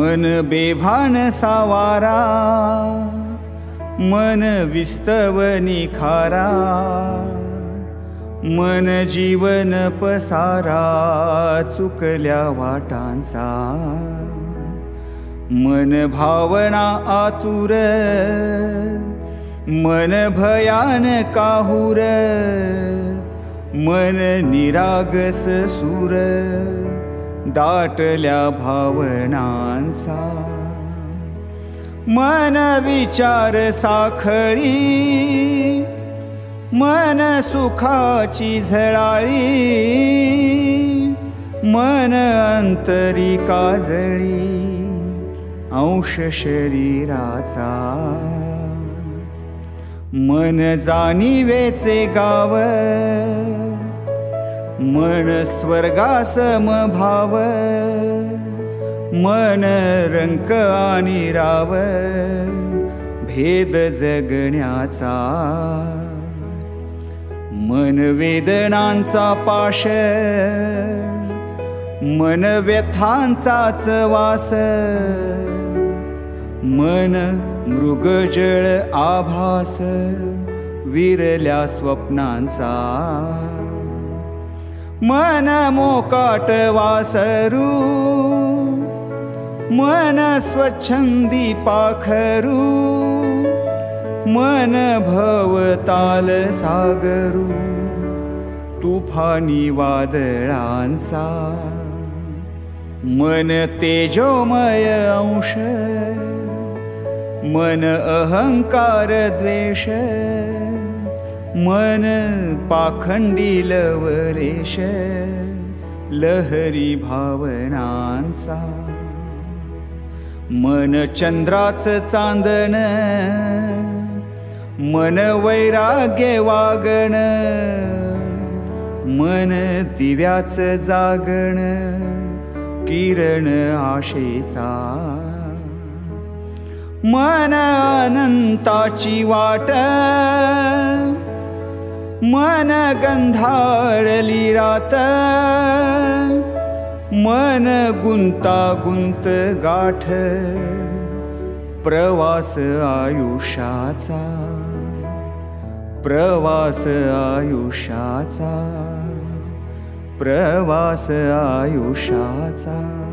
मन बेभान सावारा, मन विस्तवनी खारा, मन जीवन पसारा चुकल्या वाटांचा, मन भावना आतुर, मन भयान काहूर, मन निरागस सूर दाटल्या भावनांचा, मन विचार साखळी, मन सुखाची झळाळी, मन अंतरी काजळी अंश शरीराचा, मन जाणीवेचे गाव, मन स्वर्गासम भाव, मन रंक आणि राव भेद जगण्याचा, मन वेदनांचा पाश, मन व्यथांचाच वास, मन मृगजळ आभास विरल्या स्वप्नांचा, मन मोकाट वासरू, मन स्वच्छंदी पाखरू, मन भवताल सागरू तुफानी वादळांचा, मन तेजोमय अंश, मन अहंकार द्वेष, मन पाखंडी लवरेश लहरी भावनांचा, मन चंद्राच चांदण, मन वैराग्य वागण, मन दिव्याच जागण किरण आशेचा, मन अनंताची वाट, मन गंधाळली रात, मन गुंतागुंत गाठ प्रवास आयुष्याचा, प्रवास आयुष्याचा, प्रवास आयुष्याचा.